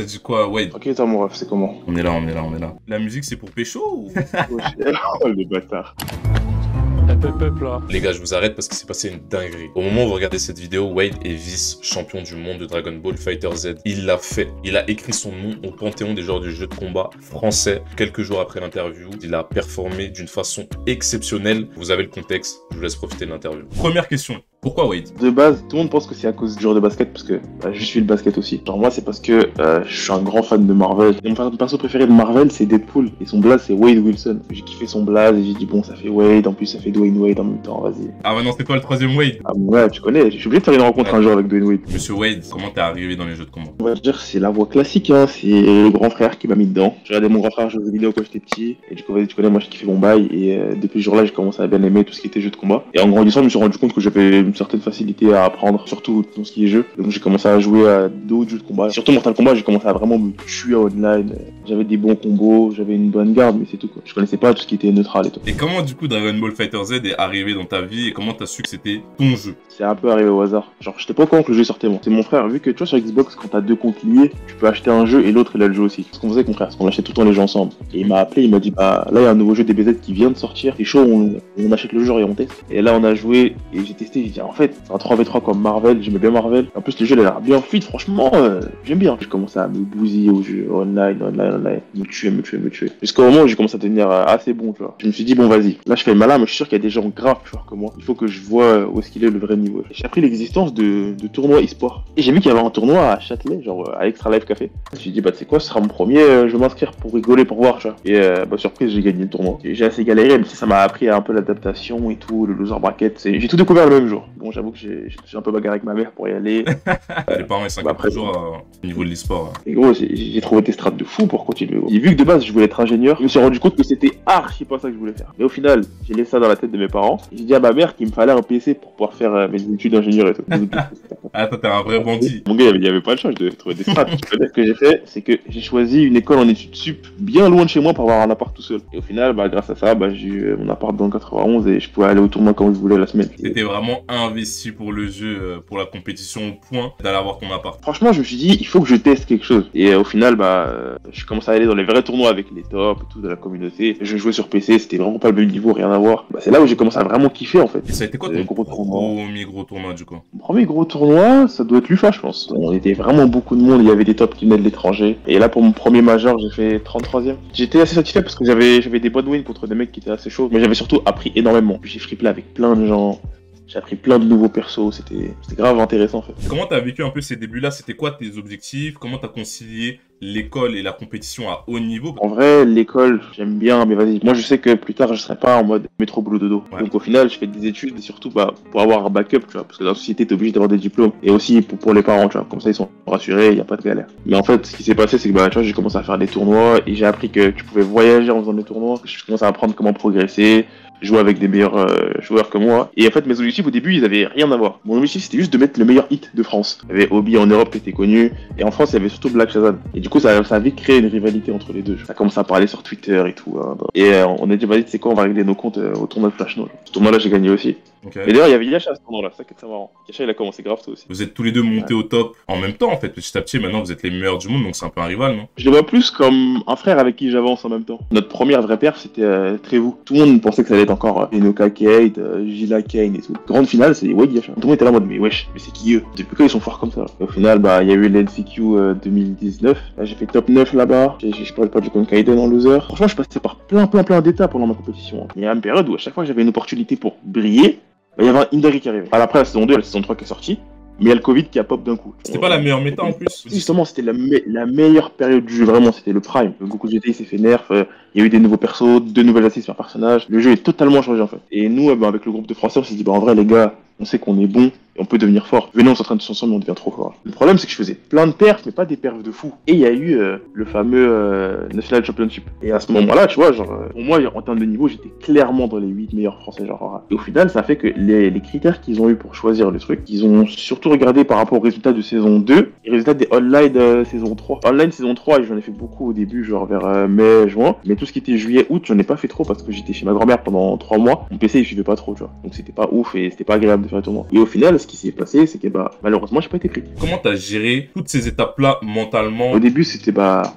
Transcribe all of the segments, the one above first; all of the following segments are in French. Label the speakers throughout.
Speaker 1: Ça dit quoi, Wade?
Speaker 2: Ok, toi, mon ref, c'est comment?
Speaker 1: On est là, on est là, on est là. La musique, c'est pour pécho ou...
Speaker 2: Oh, le bâtard.
Speaker 3: Là.
Speaker 1: Les gars, je vous arrête parce que c'est passé une dinguerie. Au moment où vous regardez cette vidéo, Wade est vice-champion du monde de Dragon Ball FighterZ. Il l'a fait. Il a écrit son nom au panthéon des joueurs du jeu de combat français. Quelques jours après l'interview, il a performé d'une façon exceptionnelle. Vous avez le contexte, je vous laisse profiter de l'interview. Première question. Pourquoi Wade?
Speaker 2: De base, tout le monde pense que c'est à cause du joueur de basket parce que je suis le basket aussi. Genre moi, c'est parce que je suis un grand fan de Marvel. Et mon perso préféré de Marvel, c'est Deadpool. Et son blaze, c'est Wade Wilson. J'ai kiffé son blaze et j'ai dit bon, ça fait Wade. En plus, ça fait Dwayne Wade en même temps. Vas-y.
Speaker 1: Ah ouais, non, c'est toi le troisième Wade?
Speaker 2: Ah ouais, tu connais. Je suis obligé de faire une rencontre un jour avec Dwayne Wade.
Speaker 1: Monsieur Wade, comment t'es arrivé dans les jeux de combat?
Speaker 2: On va dire c'est la voie classique, hein. C'est le grand frère qui m'a mis dedans. J'ai regardé mon grand frère jouer aux vidéos quand j'étais petit. Et du coup, vas-y, tu connais, moi j'ai kiffé mon bail. Et depuis ce jour-là, j'ai commencé à bien aimer tout ce qui était jeu de combat. Et en grandissant, je me suis rendu compte que j'avais une certaine facilité à apprendre, surtout tout ce qui est jeu. Donc j'ai commencé à jouer à d'autres jeux de combat. Surtout Mortal Kombat, j'ai commencé à vraiment me tuer online. J'avais des bons combos, j'avais une bonne garde, mais c'est tout quoi. Je connaissais pas tout ce qui était neutral et tout.
Speaker 1: Et comment du coup Dragon Ball FighterZ est arrivé dans ta vie et comment t'as su que c'était ton jeu?
Speaker 2: C'est un peu arrivé au hasard. Genre j'étais pas au courant que le jeu sortait moi. C'est mon frère, vu que tu vois sur Xbox quand t'as deux comptes liés, tu peux acheter un jeu et l'autre il a le jeu aussi. C'est ce qu'on faisait avec mon frère, parce qu'on achetait tout le temps les jeux ensemble. Et il m'a appelé, il m'a dit bah là il y a un nouveau jeu DBZ qui vient de sortir. C'est chaud, on achète le jeu et on teste. Et là on a joué et j'ai testé, j'ai dit en fait c'est un 3v3 comme Marvel, j'aimais bien Marvel. En plus le jeu il a l'air bien fluide, franchement j'aime bien. J'ai commencé à me bousiller au jeu online, me tuer. Jusqu'au moment où j'ai commencé à devenir assez bon, tu vois. Je me suis dit bon vas-y, là je fais le malin, mais je suis sûr qu'il y a des gens graves plus forts que moi. Il faut que je vois où est-ce qu'il est le vrai niveau. J'ai appris l'existence de tournois e-sport. Et j'ai vu qu'il y avait un tournoi à Châtelet, genre à Extra Life Café. Je me suis dit bah tu sais quoi, ce sera mon premier, je vais m'inscrire pour rigoler, pour voir, tu vois. Et bah surprise, j'ai gagné le tournoi. J'ai assez galéré, mais ça m'a appris un peu l'adaptation et tout, le loser bracket. J'ai tout découvert le même jour. Bon j'avoue que j'ai un peu bagarré avec ma mère pour y aller.
Speaker 1: Les parents ils s'inquiètent toujours au niveau de l'e-sport.
Speaker 2: Et gros, j'ai trouvé des strates de fou pour continuer. J'ai vu que de base je voulais être ingénieur, je me suis rendu compte que c'était archi pas ça que je voulais faire. Mais au final, j'ai laissé ça dans la tête de mes parents. J'ai dit à ma mère qu'il me fallait un PC pour pouvoir faire mes études d'ingénieur et tout.
Speaker 1: Ah toi t'es un vrai bandit.
Speaker 2: Mon gars, il y avait pas le choix, je devais trouver des strates. Ce que j'ai fait, c'est que j'ai choisi une école en études sup bien loin de chez moi pour avoir un appart tout seul. Et au final, bah grâce à ça, bah j'ai eu mon appart dans le 91 et je pouvais aller au tournoi quand je voulais la semaine.
Speaker 1: T'étais vraiment investi pour le jeu, pour la compétition au point d'aller avoir ton appart.
Speaker 2: Franchement, je me suis dit, il faut que je teste quelque chose. Et au final, bah je commençais à aller dans les vrais tournois avec les tops et tout de la communauté. Je jouais sur PC, c'était vraiment pas le même niveau, rien à voir. Bah c'est là où j'ai commencé à vraiment kiffer en fait.
Speaker 1: Et ça a été quoi ton premier gros tournoi du coup?
Speaker 2: Mon premier gros tournoi, ça doit être l'UFA je pense. On était vraiment beaucoup de monde, il y avait des tops qui venaient de l'étranger. Et là pour mon premier major, j'ai fait 33ème. J'étais assez satisfait parce que j'avais des bonnes wins contre des mecs qui étaient assez chauds. Mais j'avais surtout appris énormément. Puis j'ai friplé avec plein de gens. J'ai appris plein de nouveaux persos, c'était grave intéressant en fait.
Speaker 1: Comment t'as vécu un peu ces débuts-là? C'était quoi tes objectifs? Comment t'as concilié l'école et la compétition à haut niveau?
Speaker 2: En vrai, l'école, j'aime bien, mais vas-y. Moi, je sais que plus tard, je serai pas en mode métro boulot dodo. Ouais. Donc au final, je fais des études et surtout bah, pour avoir un backup, tu vois, parce que dans la société, t'es obligé d'avoir des diplômes. Et aussi pour les parents, tu vois, comme ça, ils sont rassurés, il y a pas de galère. Mais en fait, ce qui s'est passé, c'est que bah, tu vois, j'ai commencé à faire des tournois et j'ai appris que tu pouvais voyager en faisant des tournois. Je commençais à apprendre comment progresser. Jouer avec des meilleurs joueurs que moi. Et en fait, mes objectifs au début, ils avaient rien à voir. Mon objectif, c'était juste de mettre le meilleur hit de France. Il y avait Obi en Europe qui était connu, et en France, il y avait surtout Black Shazam. Et du coup, ça a vite créé une rivalité entre les deux. Ça commence à parler sur Twitter et tout. Hein. Et on a dit, vas-y, tu sais quoi, on va régler nos comptes au tournoi de Flash No. Ce tournoi-là, j'ai gagné aussi. Okay. Et d'ailleurs, il y avait Yasha à ce tournoi-là, ça qui est très marrant. Yasha, il a commencé grave tôt aussi.
Speaker 1: Vous êtes tous les deux montés au top en même temps, en fait, petit à petit. Maintenant, vous êtes les meilleurs du monde, donc c'est un peu un rival, non?
Speaker 2: Je le vois plus comme un frère avec qui j'avance en même temps. Notre première vraie perf, c'était Trevoux. Tout le monde pensait que ça allait être encore Enoka Kate, Gila Kane et tout. Grande finale, c'est Wade Yasha. Tout le monde était là en mode, mais wesh, mais c'est qui eux? Depuis quand ils sont forts comme ça? Et au final, bah, il y a eu l'NCQ 2019. Là, j'ai fait top 9 là-bas. Je parle pas du Kaiden en loser. Franchement, je passais par plein d'étapes pendant ma compétition. Il y a une période où à chaque fois que j'avais une opportunité pour briller, bah, il y avait un Indari qui arrivait. Après la saison 2 et la saison 3 qui est sortie, mais il y a le Covid qui a pop d'un coup.
Speaker 1: C'était pas la meilleure méta en plus?
Speaker 2: Justement, c'était la meilleure période du jeu, vraiment, c'était le prime. Le Goku GT il s'est fait nerf, il y a eu des nouveaux persos, 2 nouvelles assises par personnage. Le jeu est totalement changé en fait. Et nous, bah, avec le groupe de Français, on s'est dit, bah en vrai les gars, on sait qu'on est bon et on peut devenir fort. Venez, on s'entraîne tous ensemble et on devient trop fort. Le problème, c'est que je faisais plein de perfs, mais pas des perfs de fou. Et il y a eu le fameux National Championship. Et à ce moment-là, tu vois, genre, pour moi, en termes de niveau, j'étais clairement dans les 8 meilleurs Français, genre. Et au final, ça fait que les critères qu'ils ont eu pour choisir le truc, ils ont surtout regardé par rapport aux résultats de saison 2 et résultats des online saison 3. Online saison 3, j'en ai fait beaucoup au début, genre vers mai, juin. Mais tout ce qui était juillet, août, j'en ai pas fait trop parce que j'étais chez ma grand-mère pendant 3 mois. Mon PC, il suivait pas trop, tu vois. Donc c'était pas ouf et c'était pas agréable de faire le tournoi. Et au final, ce qui s'est passé, c'est que malheureusement, j'ai pas été pris.
Speaker 1: Comment t'as géré toutes ces étapes-là mentalement?
Speaker 2: Au début, c'était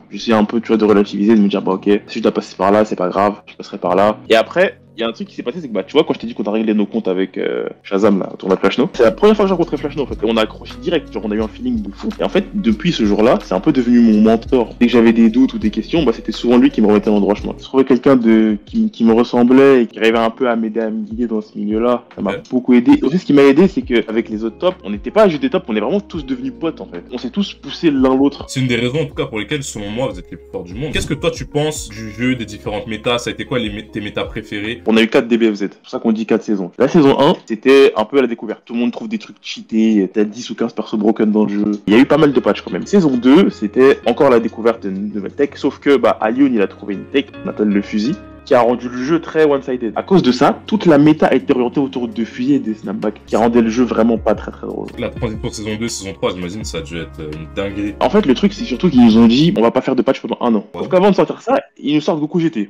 Speaker 2: j'essayais un peu, tu vois, de relativiser, de me dire, ok, si je dois passer par là, c'est pas grave, je passerai par là. Et après, il y a un truc qui s'est passé, c'est que tu vois, quand je t'ai dit qu'on a réglé nos comptes avec Shazam, là, autour de Flashno, c'est la première fois que j'ai rencontré Flashno, en fait. Et on a accroché direct, genre, on a eu un feeling de fou. Et en fait, depuis ce jour-là, c'est un peu devenu mon mentor. Dès que j'avais des doutes ou des questions, c'était souvent lui qui me remettait dans le droit chemin. Je trouvais quelqu'un qui me ressemblait et qui arrivait un peu à m'aider, à me guider dans ce milieu-là. Ça m'a beaucoup aidé. Et aussi, ce qui m'a aidé, c'est qu'avec les autres tops, on n'était pas juste des tops, on est vraiment tous devenus potes, en fait. On s'est tous poussés l'un l'autre.
Speaker 1: C'est une des raisons, en tout cas, pour lesquelles, selon moi, vous êtes les plus forts du monde. Qu'est-ce que toi, tu penses du jeu, des différentes métas? Ça a été quoi tes métas préférées?
Speaker 2: On a eu 4 DBFZ. C'est pour ça qu'on dit 4 saisons. La saison 1, c'était un peu à la découverte. Tout le monde trouve des trucs cheatés, t'as 10 ou 15 persos broken dans le jeu. Il y a eu pas mal de patchs quand même. Saison 2, c'était encore la découverte d'une nouvelle tech, sauf que Alioun, il a trouvé une tech, on appelle le fusil, qui a rendu le jeu très one-sided. À cause de ça, toute la méta a été orientée autour de fusils et des snapbacks, qui rendait le jeu vraiment pas très très drôle.
Speaker 1: La transition pour saison 2, saison 3, j'imagine ça a dû être une dinguerie.
Speaker 2: En fait, le truc, c'est surtout qu'ils nous ont dit, on va pas faire de patch pendant 1 an. Donc avant de sortir ça, ils nous sortent Goku GT.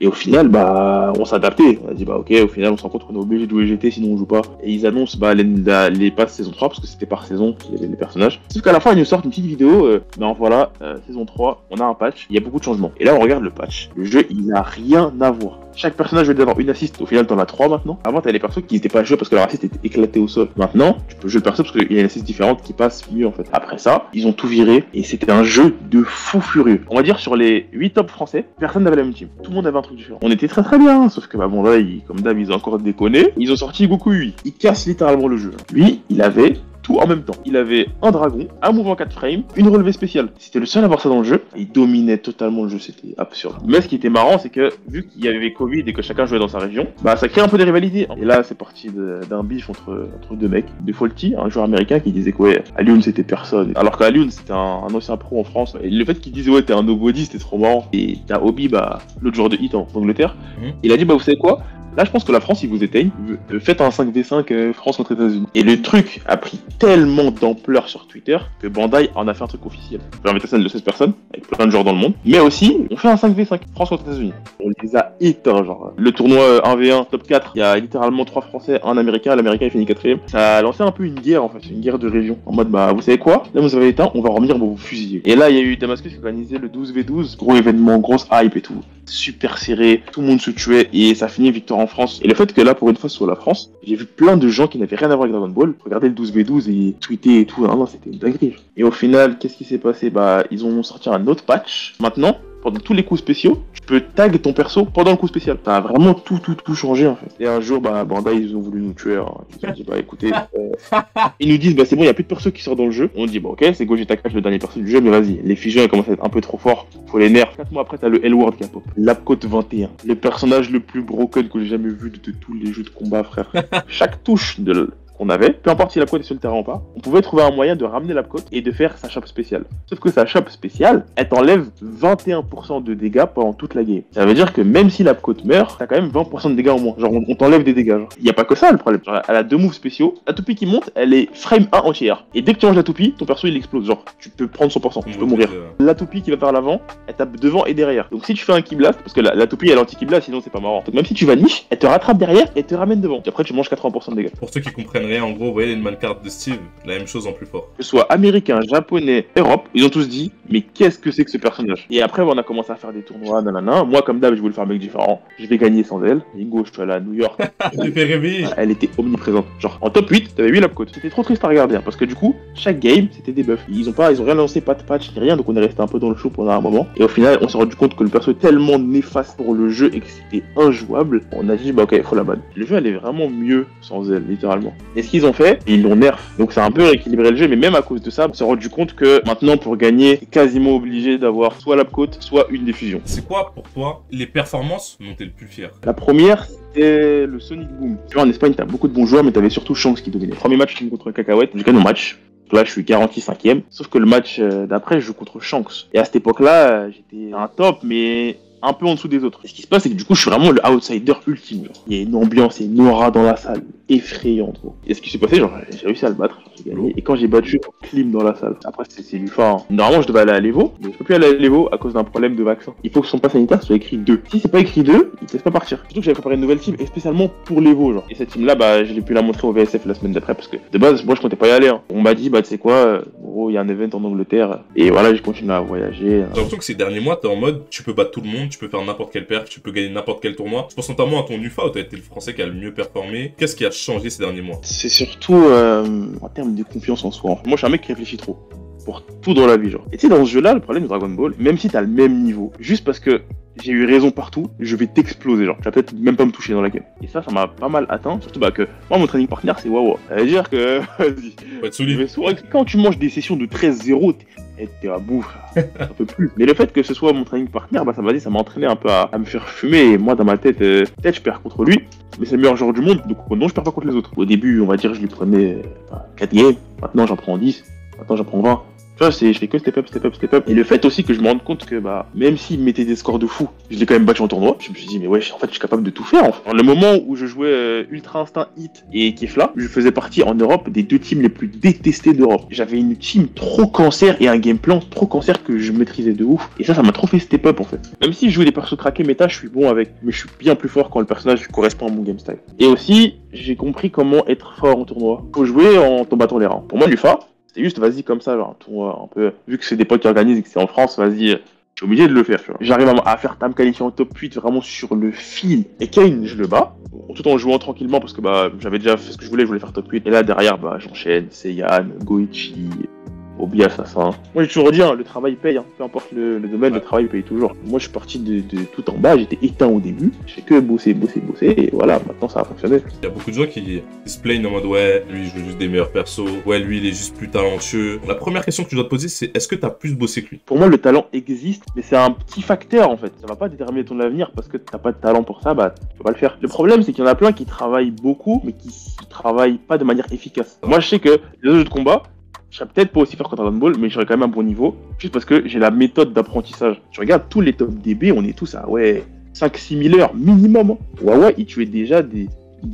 Speaker 2: Et au final, on s'est adapté. On a dit, ok, au final, on se rend compte qu'on est obligé de jouer GT, sinon on joue pas. Et ils annoncent les passes saison 3, parce que c'était par saison qu'il y avait les personnages. Sauf qu'à la fin, ils nous sortent une petite vidéo, voilà, saison 3, on a un patch, il y a beaucoup de changements. Et là, on regarde le patch. Le jeu, il n'a rien à voir. Chaque personnage veut avoir une assist, au final t'en as 3 maintenant. Avant t'avais les persos qui n'étaient pas joués parce que leur assist était éclaté au sol. Maintenant, tu peux jouer le perso parce qu'il y a une assist différente qui passe mieux en fait. Après ça, ils ont tout viré et c'était un jeu de fou furieux. On va dire sur les 8 tops français, personne n'avait la même team. Tout le monde avait un truc différent. On était très très bien, sauf que là, comme d'hab, ils ont encore déconné. Ils ont sorti Goku 8. Ils cassent littéralement le jeu. Lui, il avait tout en même temps. Il avait un dragon, un mouvement 4 frames, une relevée spéciale. C'était le seul à avoir ça dans le jeu. Il dominait totalement le jeu, c'était absurde. Mais ce qui était marrant, c'est que vu qu'il y avait Covid et que chacun jouait dans sa région, ça crée un peu des rivalités. Et là, c'est parti d'un bif entre deux mecs. De Faulty, un joueur américain qui disait que Alioun c'était personne. Alors qu'Alioun c'était un ancien pro en France. Et le fait qu'il disait t'es un nobody, c'était trop marrant. Et t'as Obi, l'autre joueur de Hit en Angleterre. Il a dit vous savez quoi? Là, je pense que la France, ils vous éteignent. Faites un 5v5 France contre États-Unis. Et le truc a pris tellement d'ampleur sur Twitter que Bandai en a fait un truc officiel. On mettre scène de 16 personnes, avec plein de joueurs dans le monde. Mais aussi, on fait un 5v5 France contre États-Unis. On les a éteints, genre. Le tournoi 1v1 top 4, il y a littéralement 3 Français, un Américain. L'Américain, il finit 4ème. Ça a lancé un peu une guerre, en fait. Une guerre de région. En mode, vous savez quoi? Là, vous avez éteint, on va revenir pour vous fusiller. Et là, il y a eu Damascus qui a organisé le 12v12. Gros événement, grosse hype et tout. Super serré, tout le monde se tuait et ça finit victoire en France. Et le fait que là, pour une fois, sur la France, j'ai vu plein de gens qui n'avaient rien à voir avec Dragon Ball regarder le 12v12 et tweeter et tout. Non, c'était une dinguerie. Et au final, qu'est-ce qui s'est passé? Ils ont sorti un autre patch. Maintenant, pendant tous les coups spéciaux, tu peux tag ton perso pendant le coup spécial. Ça a vraiment tout changé en fait. Et un jour, Bandai, ils ont voulu nous tuer. Ils ont dit, écoutez, ils nous disent, c'est bon, il n'y a plus de perso qui sort dans le jeu. On dit, ok, c'est Gogeta Cash, le dernier perso du jeu, mais vas-y, les fusions, elles commencent à être un peu trop forts. Faut les nerfs. 4 mois après, t'as le L-Word qui a pop. Lapcote 21. Le personnage le plus broken que j'ai jamais vu de tous les jeux de combat, frère. Chaque touche qu'on avait, peu importe si la côte est sur le terrain ou pas, on pouvait trouver un moyen de ramener la côte et de faire sa chope spéciale. Sauf que sa chope spéciale, elle t'enlève 21% de dégâts pendant toute la game. Ça veut dire que même si la côte meurt, t'as quand même 20% de dégâts en moins. Genre on t'enlève des dégâts. Il n'y a pas que ça le problème. Genre, elle a 2 moves spéciaux. La toupie qui monte, elle est frame 1 entière. Et dès que tu manges la toupie, ton perso il explose. Genre tu peux prendre 100%, tu peux mourir. La toupie qui va vers l'avant, elle tape devant et derrière. Donc si tu fais un keyblast, parce que la toupie elle anti-keyblast, sinon c'est pas marrant. Donc même si tu vas niche, elle te rattrape derrière et te ramène devant. Et après tu manges 80% de dégâts.
Speaker 1: Pour ceux qui comprennent rien, en gros, vous voyez une carte de Steve, la même chose en plus fort.
Speaker 2: Que ce soit américain, japonais, Europe, ils ont tous dit, mais qu'est-ce que c'est que ce personnage? Et après, on a commencé à faire des tournois, nanana. Moi, comme d'hab, je voulais faire un mec différent. Je vais gagner sans elle. Bingo, je suis allé à New York.
Speaker 1: J'ai fait rêver.
Speaker 2: Elle était omniprésente. Genre, en top 8, t'avais 8 lapcotes. C'était trop triste à regarder, parce que du coup, chaque game, c'était des buffs. Ils ont rien lancé, pas de patch, ni rien, donc on est resté un peu dans le show pendant un moment. Et au final, on s'est rendu compte que le perso est tellement néfaste pour le jeu et que c'était injouable. On a dit, ok, faut la ban. Le jeu allait vraiment mieux sans elle, littéralement. Et ce qu'ils ont fait, ils l'ont nerf. Donc ça a un peu rééquilibré le jeu, mais même à cause de ça, on s'est rendu compte que maintenant, pour gagner, t'es quasiment obligé d'avoir soit la côte, soit une des fusions.
Speaker 1: C'est quoi pour toi les performances dont t'es le plus fier?
Speaker 2: La première, c'était le Sonic Boom. Tu vois, en Espagne, t'as beaucoup de bons joueurs, mais t'avais surtout Shanks qui dominait. Premier match, je joue contre Cacahuète, je gagne mon match. Donc là, je suis garanti 5ème. Sauf que le match d'après, je joue contre Shanks. Et à cette époque-là, j'étais un top, mais un peu en dessous des autres. Et ce qui se passe, c'est que du coup, je suis vraiment le outsider ultime. Genre. Il y a une ambiance et une aura dans la salle. effrayant, trop. Et ce qui s'est passé, genre, j'ai réussi à le battre, j'ai gagné. Et quand j'ai battu, clim dans la salle. Après, c'est du fin. Normalement, je devais aller à l'Evo, mais je peux plus aller à l'Evo à cause d'un problème de vaccin. Il faut que son pass sanitaire soit écrit 2. Si c'est pas écrit 2, il te laisse pas partir. Surtout que j'avais préparé une nouvelle team, et spécialement pour l'Evo, genre. Et cette team-là, bah, je l'ai pu la montrer au VSF la semaine d'après, parce que de base, moi, je comptais pas y aller. Hein. On m'a dit, bah, tu sais quoi, gros, il y a un event en Angleterre. Et voilà, j'ai continué à voyager.
Speaker 1: J'ai l'impression que ces derniers mois, t'es en mode, tu peux battre tout le monde, tu peux faire n'importe quel perf, tu peux gagner n'importe quel tournoi. Je pense notamment à ton UFA où t'as été le Français qui a le mieux performé. Qu'est-ce qui a changé ces derniers mois?
Speaker 2: C'est surtout en termes de confiance en soi. Moi, je suis un mec qui réfléchit trop. Pour tout dans la vie, genre. Et tu sais, dans ce jeu-là, le problème de Dragon Ball, même si t'as le même niveau, juste parce que j'ai eu raison partout, je vais t'exploser, genre. Tu vas peut-être même pas me toucher dans la game. Et ça m'a pas mal atteint. Surtout bah, que moi, mon training partner, c'est Wawa. Ça veut dire que, vas-y.
Speaker 1: Faut être solide.
Speaker 2: Mais souvent, quand tu manges des sessions de 13-0, t'es à bout, frère. Un peu plus. Mais le fait que ce soit mon training partner, bah, ça m'a entraîné un peu à me faire fumer. Et moi, dans ma tête, peut-être je perds contre lui, mais c'est le meilleur joueur du monde, donc non, je perds pas contre les autres. Au début, on va dire, je lui prenais 4 games. Maintenant, j'en prends 10. Maintenant, j'en prends 20. Tu vois, je fais que step up, step up, step up. Et le fait aussi que je me rende compte que, bah, même s'il mettait des scores de fou, je l'ai quand même battu en tournoi. Je me suis dit, mais ouais, en fait, je suis capable de tout faire. En fait. Le moment où je jouais Ultra Instinct Hit et Kefla, je faisais partie en Europe des 2 teams les plus détestés d'Europe. J'avais une team trop cancer et un game plan trop cancer que je maîtrisais de ouf. Et ça m'a trop fait step up, en fait. Même si je joue des persos craqués méta, je suis bon avec. Mais je suis bien plus fort quand le personnage correspond à mon game style. Et aussi, j'ai compris comment être fort en tournoi. Faut jouer en battant les rangs. Pour moi, l'UFA, c'est juste, vas-y, comme ça, genre, un tournoi un peu. Vu que c'est des potes qui organisent et que c'est en France, vas-y, je suis obligé de le faire, tu vois. J'arrive à faire me qualifier en top 8 vraiment sur le fil. Et Kane, je le bats, tout en jouant tranquillement parce que bah j'avais déjà fait ce que je voulais faire top 8. Et là, derrière, bah j'enchaîne, Seiyan, Goichi, Obi Assassin. Moi j'ai toujours dit, hein, le travail paye, hein. Peu importe le domaine, le travail paye toujours. Moi je suis parti de tout en bas, j'étais éteint au début, je fais que bosser, et voilà, maintenant ça a fonctionné.
Speaker 1: Il y a beaucoup de gens qui se plaignent en mode ouais, lui il joue juste des meilleurs persos, ouais, lui il est juste plus talentueux. La première question que tu dois te poser c'est est-ce que t'as plus bossé que lui?
Speaker 2: Pour moi le talent existe, mais c'est un petit facteur en fait. Ça va pas déterminer ton avenir parce que t'as pas de talent pour ça, bah tu peux pas le faire. Le problème c'est qu'il y en a plein qui travaillent beaucoup, mais qui travaillent pas de manière efficace. Moi je sais que les autres jeux de combat, je serais peut-être pas aussi fort que Dragon Ball, mais j'aurais quand même un bon niveau, juste parce que j'ai la méthode d'apprentissage. Tu regardes tous les top DB, on est tous à 5-6 000 heures minimum. Hein. Wawa, il tuait déjà des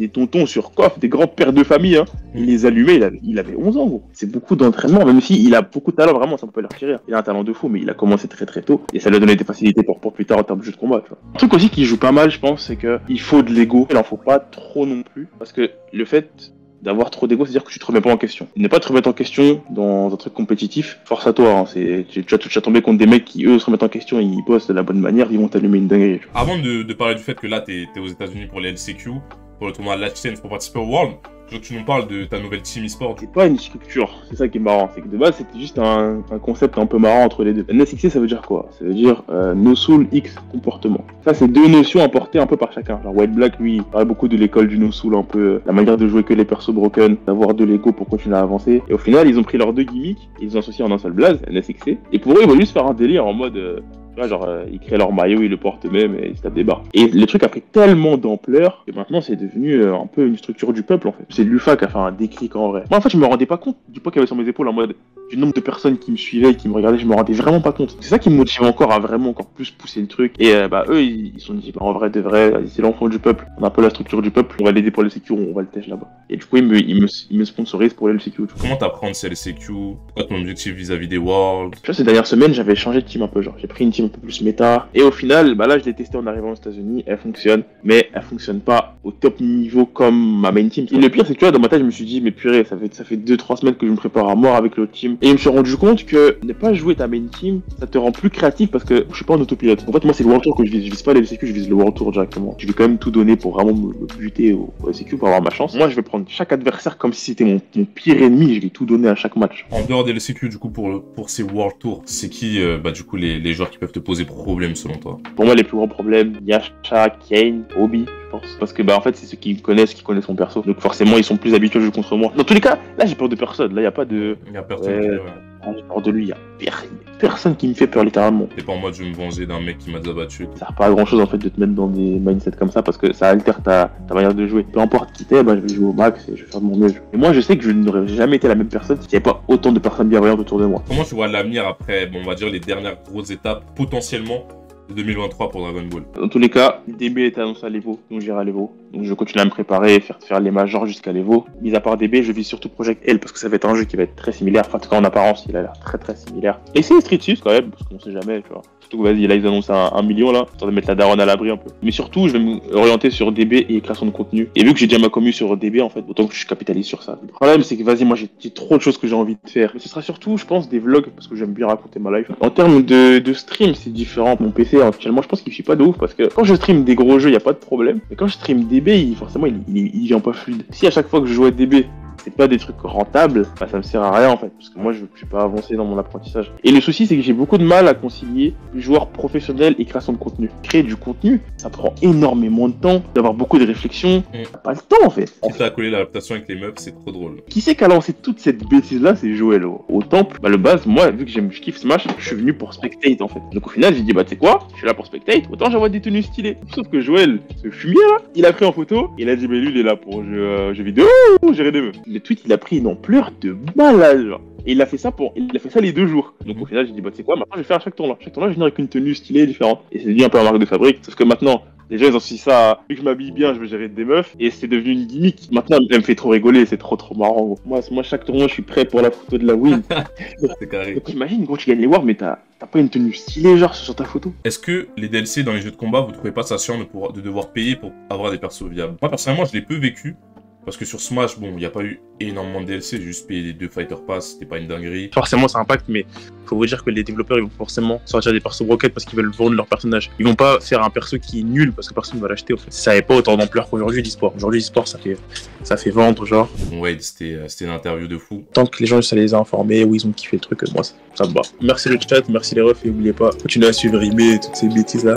Speaker 2: tontons sur coffre, des grands pères de famille. Hein. Il les allumait, il avait 11 ans, gros. C'est beaucoup d'entraînement, même s'il a beaucoup de talent, vraiment, ça peut le retirer. Il a un talent de fou, mais il a commencé très très tôt, et ça lui a donné des facilités pour plus tard en termes de jeu de combat. Tu vois. Un truc aussi qui joue pas mal, je pense, c'est qu'il faut de l'ego. Il en faut pas trop non plus, parce que le fait d'avoir trop d'ego, c'est-à-dire que tu te remets pas en question. Ne pas te remettre en question dans un truc compétitif, force à toi. Hein. Tu vas tomber contre des mecs qui, eux, se remettent en question et ils bossent de la bonne manière, ils vont t'allumer une dinguerie.
Speaker 1: Avant de parler du fait que là, t'es aux États-Unis pour les LCQ, pour le tournoi Last Chance pour participer au World, je veux que tu nous parles de ta nouvelle team e-sport.
Speaker 2: C'est pas une structure, c'est ça qui est marrant. C'est que de base, c'était juste un concept un peu marrant entre les deux. NSXC, ça veut dire quoi? Ça veut dire No Soul X comportement. Ça, c'est 2 notions apportées un peu par chacun. Genre White Black, lui, il parlait beaucoup de l'école du No Soul, un peu la manière de jouer que les persos broken, d'avoir de l'ego pour continuer à avancer. Et au final, ils ont pris leurs 2 gimmicks, ils les ont associés en un seul blaze, NSXC. Et pour eux, ils vont juste faire un délire en mode. Tu vois, genre, ils créent leur maillot, ils le portent eux-mêmes et ils se tapent des barres. Et le truc a pris tellement d'ampleur que maintenant c'est devenu un peu une structure du peuple en fait. C'est l'UFA qui a fait un déclic en vrai. Moi en fait, je me rendais pas compte du poids qu'il y avait sur mes épaules en mode du nombre de personnes qui me suivaient, qui me regardaient, je me rendais vraiment pas compte. C'est ça qui me motivait encore à vraiment encore plus pousser le truc. Et bah eux, ils se sont dit, bah, en vrai de vrai, c'est l'enfant du peuple. On a un peu la structure du peuple, on va l'aider pour le LCQ, on va le tèche là-bas. Et du coup, ils me sponsorisent pour le LCQ.
Speaker 1: Comment t'apprends ces LCQ? Quoi ton objectif vis-à-vis des Worlds?
Speaker 2: Tu vois, ces dernières semaines, j'avais changé de team un peu, genre j'ai pris une team un peu plus méta. Et au final, bah là, je l'ai testé en arrivant aux États-Unis, elle fonctionne, mais elle fonctionne pas au top niveau comme ma main team. Et le pire, c'est que tu vois, dans ma tête, je me suis dit, mais purée, ça fait 2-3 semaines que je me prépare à mort avec l'autre team. Et je me suis rendu compte que ne pas jouer ta main team, ça te rend plus créatif parce que je suis pas en autopilote. En fait, moi, c'est le World Tour que je vise pas les LCQ, je vise le World Tour directement. Je vais quand même tout donner pour vraiment me buter au LCQ pour avoir ma chance. Moi, je vais prendre chaque adversaire comme si c'était mon pire ennemi, je vais tout donner à chaque match.
Speaker 1: En dehors des LCQ, du coup, pour ces World Tours, c'est qui, bah, du coup, les joueurs qui peuvent te poser problème selon toi?
Speaker 2: Pour moi, les plus gros problèmes, Yasha, Kane, Obi, je pense. Parce que, bah, en fait, c'est ceux qui connaissent mon perso. Donc, forcément, ils sont plus habitués à jouer contre moi. Dans tous les cas, là, j'ai peur de personne. Là, y a pas de.
Speaker 1: Y a personne.
Speaker 2: J'ai peur de lui. Y a personne qui me fait peur, littéralement.
Speaker 1: T'es pas en mode je vais me venger d'un mec qui m'a déjà battu.
Speaker 2: Ça sert pas à grand chose, en fait, de te mettre dans des mindsets comme ça parce que ça altère ta manière de jouer. Peu importe qui t'es, bah, je vais jouer au max et je vais faire de mon mieux. Et moi, je sais que je n'aurais jamais été la même personne s'il n'y avait pas autant de personnes bienveillantes autour de moi.
Speaker 1: Comment tu vois l'avenir après, bon, on va dire, les dernières grosses étapes potentiellement de 2023 pour Dragon Ball?
Speaker 2: Dans tous les cas, le début est annoncé à l'Evo, donc j'irai à l'Evo. Donc je continue à me préparer, faire les majors jusqu'à l'Evo. Mis à part DB, je vis surtout Project L parce que ça va être un jeu qui va être très similaire. Enfin, en tout cas en apparence, il a l'air très similaire. Essayez Street 6 quand même, parce qu'on sait jamais, tu vois. Surtout que vas-y, là ils annoncent un million là, histoire de mettre la daronne à l'abri un peu. Mais surtout, je vais m'orienter sur DB et création de contenu. Et vu que j'ai déjà ma commu sur DB en fait, autant que je capitalise sur ça. Le problème c'est que vas-y, moi j'ai trop de choses que j'ai envie de faire. Mais ce sera surtout, je pense, des vlogs parce que j'aime bien raconter ma life. En termes de stream, c'est différent. Mon PC actuellement, je pense qu'il suit pas de ouf parce que quand je stream des gros jeux, y a pas de problème. Mais quand je stream DB, forcément, il vient pas fluide. Si à chaque fois que je joue à DB, c'est pas des trucs rentables, bah ça me sert à rien en fait, parce que moi je suis pas avancé dans mon apprentissage. Et le souci c'est que j'ai beaucoup de mal à concilier joueur professionnel et création de contenu. Créer du contenu, ça prend énormément de temps, d'avoir beaucoup de réflexion, t'as pas le temps en fait.
Speaker 1: Si t'as collé l'adaptation avec les meufs, c'est trop drôle.
Speaker 2: Qui c'est qui a lancé toute cette bêtise là, c'est Joël au temple. Bah le base, moi vu que je kiffe Smash, je suis venu pour spectate en fait. Donc au final j'ai dit bah tu sais quoi, je suis là pour spectate, autant j'envoie des tenues stylées. Sauf que Joël, ce fumier là, il a pris en photo, il a dit mais lui il est là pour jeux vidéo ou gérer des meufs. Le tweet il a pris une ampleur de malade genre. Et il a fait ça les 2 jours. Donc au final j'ai dit bah tu sais quoi, maintenant je vais faire à chaque tournoi. Chaque tournoi je vais venir avec une tenue stylée différente. Et c'est devenu un peu la marque de fabrique. Sauf que maintenant, les gens ils ont aussi ça, vu que je m'habille bien, je veux gérer des meufs. Et c'est devenu une gimmick. Maintenant elle me fait trop rigoler, c'est trop marrant gros. Moi chaque tournoi je suis prêt pour la photo de la win.
Speaker 1: C'est carré.
Speaker 2: Donc imagine gros tu gagnes les wars mais t'as pas une tenue stylée genre sur ta photo.
Speaker 1: Est-ce que les DLC dans les jeux de combat, vous trouvez pas ça chiant de devoir payer pour avoir des persos viables? Moi personnellement je l'ai peu vécu. Parce que sur Smash, bon, il n'y a pas eu énormément de DLC, j'ai juste payé les 2 Fighter Pass, c'était pas une dinguerie.
Speaker 4: Forcément, ça impacte, mais faut vous dire que les développeurs, ils vont forcément sortir des persos broquettes parce qu'ils veulent vendre leur personnage. Ils vont pas faire un perso qui est nul parce que personne ne va l'acheter, en fait. Ça n'avait pas autant d'ampleur qu'aujourd'hui, l'e-sport. Aujourd'hui, l'e-sport, ça fait vendre, genre.
Speaker 1: Bon, Wade, c'était une interview de fou.
Speaker 4: Tant que les gens, ça les a informés, ou ils ont kiffé le truc, moi, ça me va. Merci le chat, merci les refs, et n'oubliez pas, continuez à suivre Rimé et toutes ces bêtises-là.